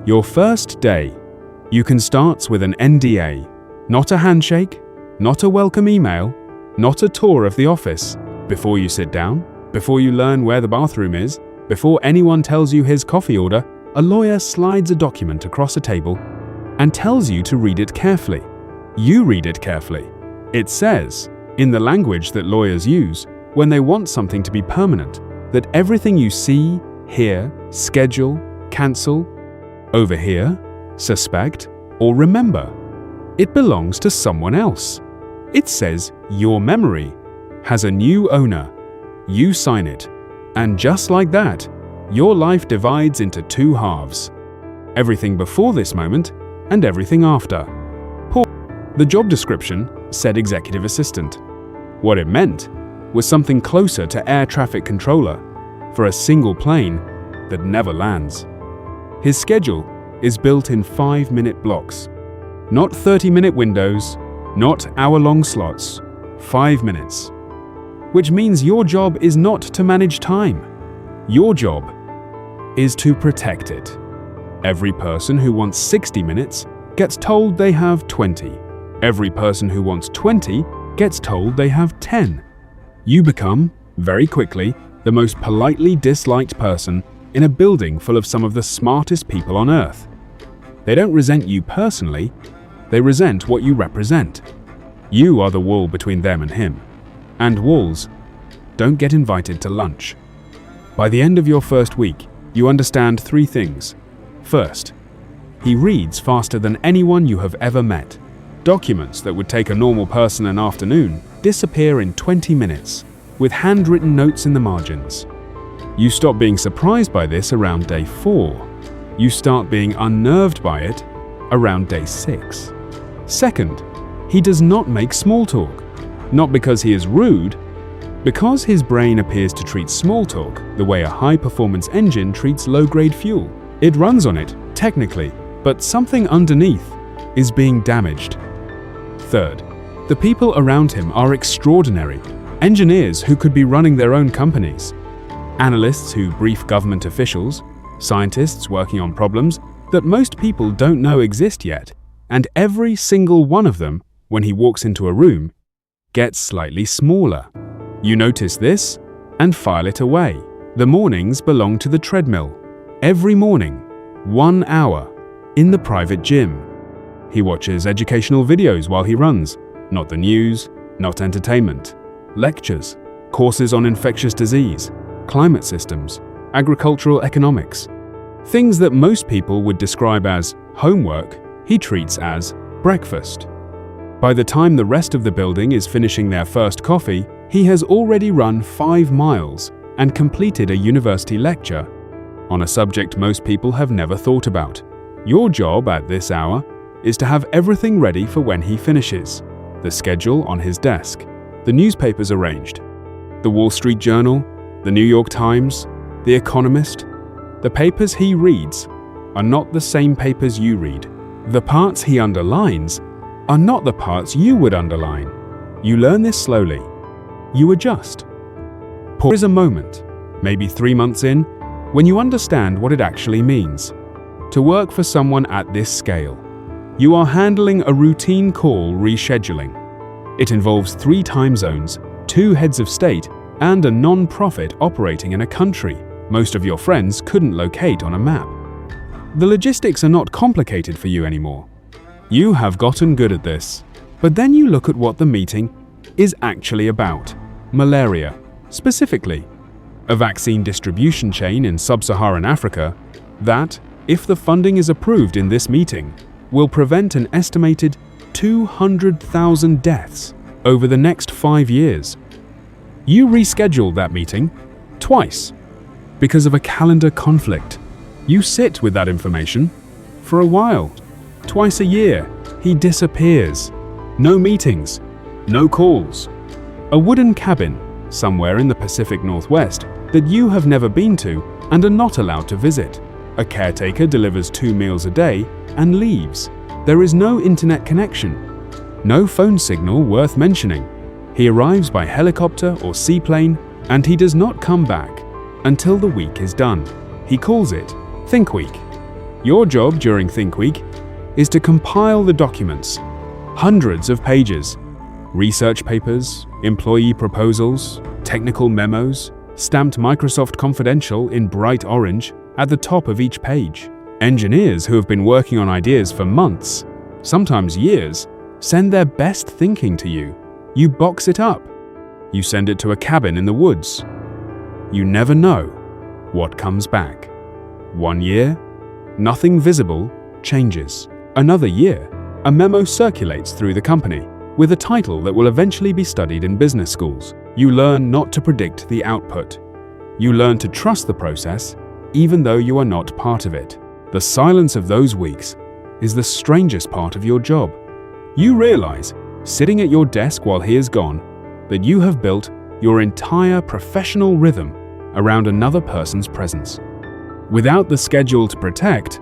Your first day. You can start with an NDA. Not a handshake, not a welcome email, not a tour of the office. Before you sit down, before you learn where the bathroom is, before anyone tells you his coffee order, a lawyer slides a document across a table and tells you to read it carefully. You read it carefully. It says, in the language that lawyers use when they want something to be permanent, that everything you see, hear, schedule, cancel, overhear, suspect, or remember, it belongs to someone else. It says your memory has a new owner. You sign it, and just like that, your life divides into two halves. Everything before this moment and everything after. The job description said executive assistant. What it meant was something closer to air traffic controller for a single plane that never lands. His schedule is built in 5-minute blocks. Not 30-minute windows, not hour-long slots, 5 minutes. Which means your job is not to manage time. Your job is to protect it. Every person who wants 60 minutes gets told they have 20. Every person who wants 20 gets told they have 10. You become, very quickly, the most politely disliked person in a building full of some of the smartest people on earth. They don't resent you personally, they resent what you represent. You are the wall between them and him. And walls don't get invited to lunch. By the end of your first week, you understand 3 things. First, he reads faster than anyone you have ever met. Documents that would take a normal person an afternoon disappear in 20 minutes, with handwritten notes in the margins. You stop being surprised by this around day 4. You start being unnerved by it around day 6. Second, he does not make small talk. Not because he is rude, because his brain appears to treat small talk the way a high-performance engine treats low-grade fuel. It runs on it, technically, but something underneath is being damaged. Third, the people around him are extraordinary. Engineers who could be running their own companies. Analysts who brief government officials. Scientists working on problems that most people don't know exist yet. And every single one of them, when he walks into a room, gets slightly smaller. You notice this and file it away. The mornings belong to the treadmill. Every morning, 1 hour, in the private gym. He watches educational videos while he runs, not the news, not entertainment. Lectures, courses on infectious disease, climate systems, agricultural economics. Things that most people would describe as homework, he treats as breakfast. By the time the rest of the building is finishing their first coffee, he has already run 5 miles and completed a university lecture on a subject most people have never thought about. Your job at this hour is to have everything ready for when he finishes. The schedule on his desk, the newspapers arranged, the Wall Street Journal, the New York Times, The Economist. The papers he reads are not the same papers you read. The parts he underlines are not the parts you would underline. You learn this slowly. You adjust. There is a moment, maybe 3 months in, when you understand what it actually means to work for someone at this scale. You are handling a routine call rescheduling. It involves 3 time zones, 2 heads of state, and a non-profit operating in a country most of your friends couldn't locate on a map. The logistics are not complicated for you anymore. You have gotten good at this. But then you look at what the meeting is actually about. Malaria, specifically. A vaccine distribution chain in sub-Saharan Africa that, if the funding is approved in this meeting, will prevent an estimated 200,000 deaths over the next 5 years. You rescheduled that meeting twice because of a calendar conflict. You sit with that information for a while. Twice a year, he disappears. No meetings, no calls. A wooden cabin somewhere in the Pacific Northwest that you have never been to and are not allowed to visit. A caretaker delivers 2 meals a day and leaves. There is no internet connection. No phone signal worth mentioning. He arrives by helicopter or seaplane, and he does not come back until the week is done. He calls it Think Week. Your job during Think Week is to compile the documents, hundreds of pages, research papers, employee proposals, technical memos, stamped Microsoft Confidential in bright orange at the top of each page. Engineers who have been working on ideas for months, sometimes years, send their best thinking to you. You box it up. You send it to a cabin in the woods. You never know what comes back. 1 year, nothing visible changes. Another year, a memo circulates through the company with a title that will eventually be studied in business schools. You learn not to predict the output. You learn to trust the process, even though you are not part of it. The silence of those weeks is the strangest part of your job. You realize, sitting at your desk while he is gone, that you have built your entire professional rhythm around another person's presence. Without the schedule to protect,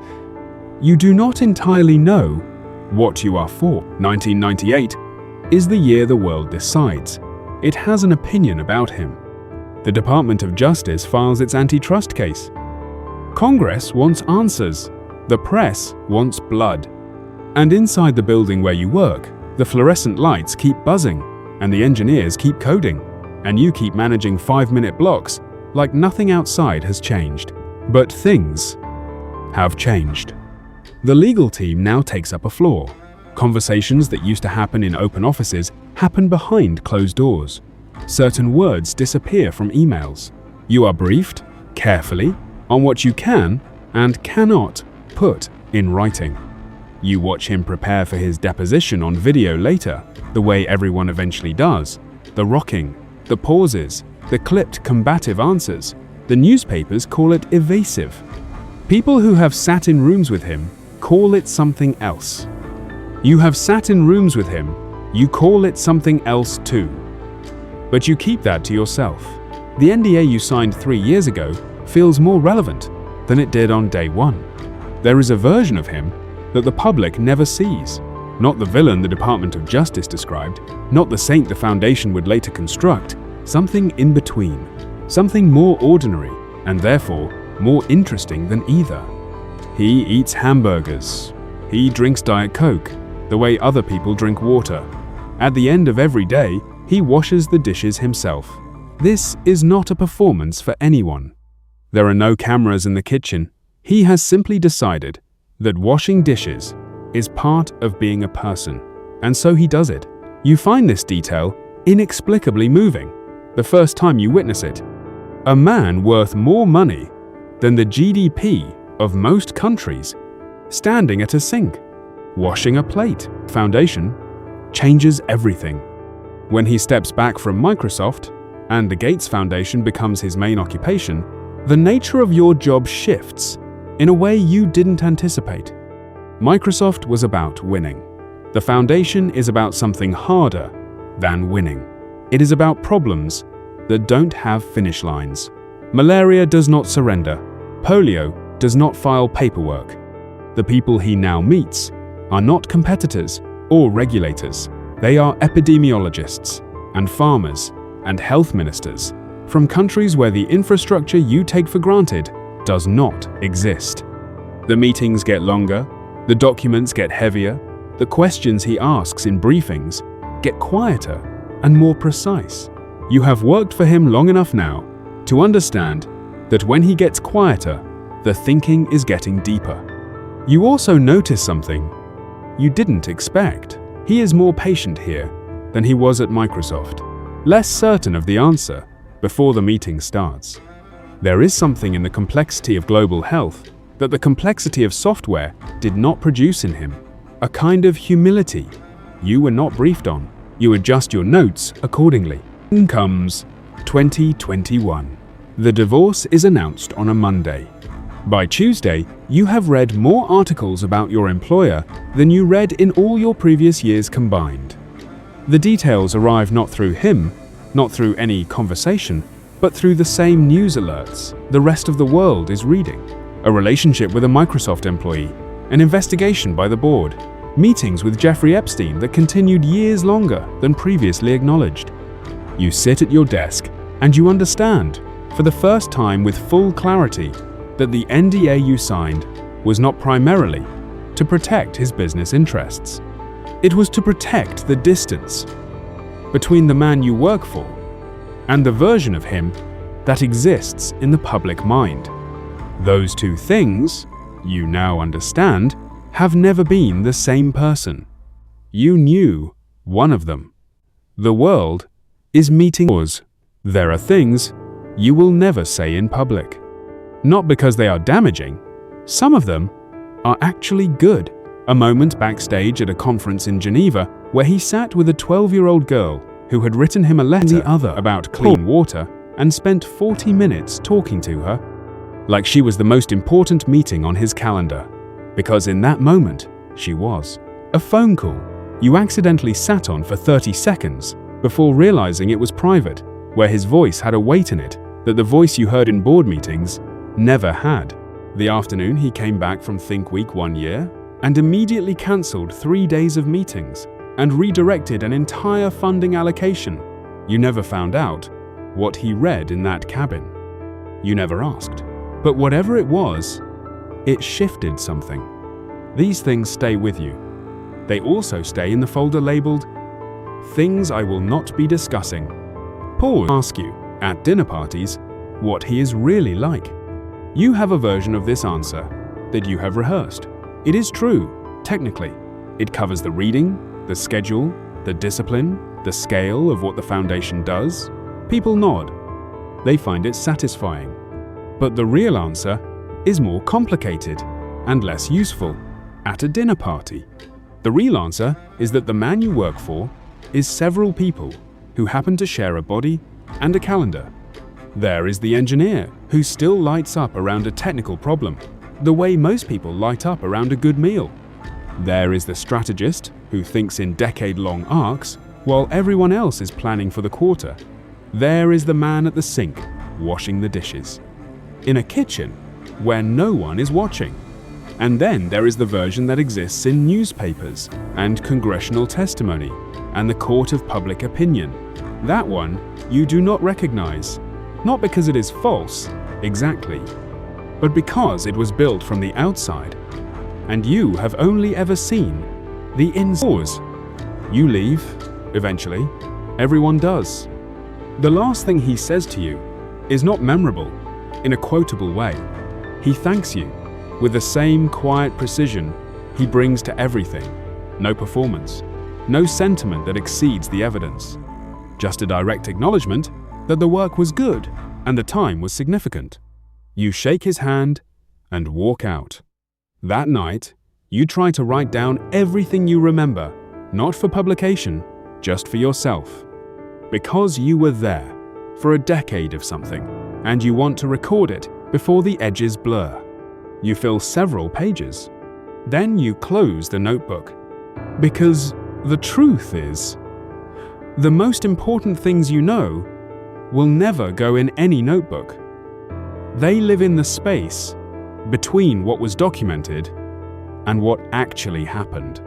you do not entirely know what you are for. 1998 is the year the world decides. It has an opinion about him. The Department of Justice files its antitrust case. Congress wants answers. The press wants blood. And inside the building where you work, the fluorescent lights keep buzzing, and the engineers keep coding, and you keep managing 5-minute blocks like nothing outside has changed. But things have changed. The legal team now takes up a floor. Conversations that used to happen in open offices happen behind closed doors. Certain words disappear from emails. You are briefed, carefully, on what you can and cannot put in writing. You watch him prepare for his deposition on video later, the way everyone eventually does. The rocking, the pauses, the clipped combative answers. The newspapers call it evasive. People who have sat in rooms with him call it something else. You have sat in rooms with him, you call it something else too. But you keep that to yourself. The NDA you signed 3 years ago feels more relevant than it did on day one. There is a version of him that the public never sees. Not the villain the Department of Justice described, not the saint the Foundation would later construct, something in between. Something more ordinary, and therefore more interesting than either. He eats hamburgers. He drinks Diet Coke, the way other people drink water. At the end of every day, he washes the dishes himself. This is not a performance for anyone. There are no cameras in the kitchen. He has simply decided that washing dishes is part of being a person, and so he does it. You find this detail inexplicably moving the first time you witness it. A man worth more money than the GDP of most countries, standing at a sink, washing a plate. Foundation changes everything. When he steps back from Microsoft and the Gates Foundation becomes his main occupation, the nature of your job shifts in a way you didn't anticipate. Microsoft was about winning. The Foundation is about something harder than winning. It is about problems that don't have finish lines. Malaria does not surrender. Polio does not file paperwork. The people he now meets are not competitors or regulators. They are epidemiologists and farmers and health ministers from countries where the infrastructure you take for granted does not exist. The meetings get longer, the documents get heavier, the questions he asks in briefings get quieter and more precise. You have worked for him long enough now to understand that when he gets quieter, the thinking is getting deeper. You also notice something you didn't expect. He is more patient here than he was at Microsoft, less certain of the answer before the meeting starts. There is something in the complexity of global health that the complexity of software did not produce in him, a kind of humility you were not briefed on. You adjust your notes accordingly. In comes 2021. The divorce is announced on a Monday. By Tuesday, you have read more articles about your employer than you read in all your previous years combined. The details arrive not through him, not through any conversation, but through the same news alerts the rest of the world is reading. A relationship with a Microsoft employee, an investigation by the board, meetings with Jeffrey Epstein that continued years longer than previously acknowledged. You sit at your desk and you understand, for the first time with full clarity, that the NDA you signed was not primarily to protect his business interests. It was to protect the distance between the man you work for and the version of him that exists in the public mind. Those two things, you now understand, have never been the same person. You knew one of them. The world is meeting yours. There are things you will never say in public. Not because they are damaging. Some of them are actually good. A moment backstage at a conference in Geneva where he sat with a 12-year-old girl who had written him a letter about clean water and spent 40 minutes talking to her like she was the most important meeting on his calendar. Because in that moment, she was. A phone call you accidentally sat on for 30 seconds before realizing it was private, where his voice had a weight in it that the voice you heard in board meetings never had. The afternoon he came back from Think Week 1 year and immediately cancelled 3 days of meetings and redirected an entire funding allocation. You never found out what he read in that cabin. You never asked. But whatever it was, it shifted something. These things stay with you. They also stay in the folder labeled Things I Will Not Be Discussing. Pause. Ask you, at dinner parties, what he is really like. You have a version of this answer that you have rehearsed. It is true, technically. It covers the reading, the schedule, the discipline, the scale of what the foundation does. People nod. They find it satisfying. But the real answer is more complicated and less useful at a dinner party. The real answer is that the man you work for is several people who happen to share a body and a calendar. There is the engineer who still lights up around a technical problem, the way most people light up around a good meal. There is the strategist who thinks in decade-long arcs while everyone else is planning for the quarter. There is the man at the sink washing the dishes. In a kitchen where no one is watching. And then there is the version that exists in newspapers and congressional testimony and the court of public opinion. That one you do not recognize, not because it is false, exactly, but because it was built from the outside, and you have only ever seen the inside. You leave, eventually. Everyone does. The last thing he says to you is not memorable in a quotable way. He thanks you with the same quiet precision he brings to everything. No performance, no sentiment that exceeds the evidence. Just a direct acknowledgement that the work was good and the time was significant. You shake his hand and walk out. That night, you try to write down everything you remember, not for publication, just for yourself. Because you were there for a decade of something, and you want to record it before the edges blur. You fill several pages. Then you close the notebook. Because the truth is, the most important things you know will never go in any notebook. They live in the space between what was documented and what actually happened.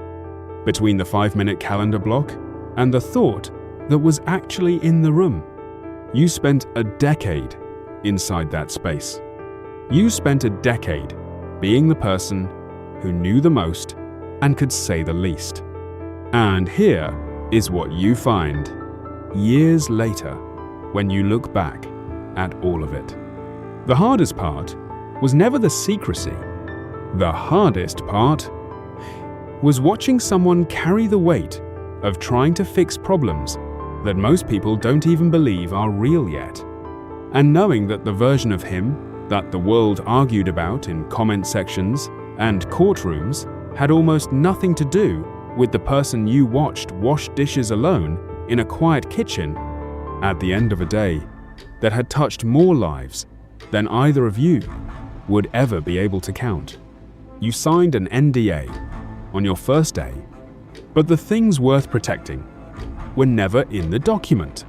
Between the 5-minute calendar block and the thought that was actually in the room. You spent a decade inside that space. You spent a decade being the person who knew the most and could say the least. And here is what you find years later when you look back at all of it. The hardest part was never the secrecy. The hardest part was watching someone carry the weight of trying to fix problems that most people don't even believe are real yet, and knowing that the version of him that the world argued about in comment sections and courtrooms had almost nothing to do with the person you watched wash dishes alone in a quiet kitchen at the end of a day that had touched more lives than either of you would ever be able to count. You signed an NDA on your first day, but the things worth protecting were never in the document.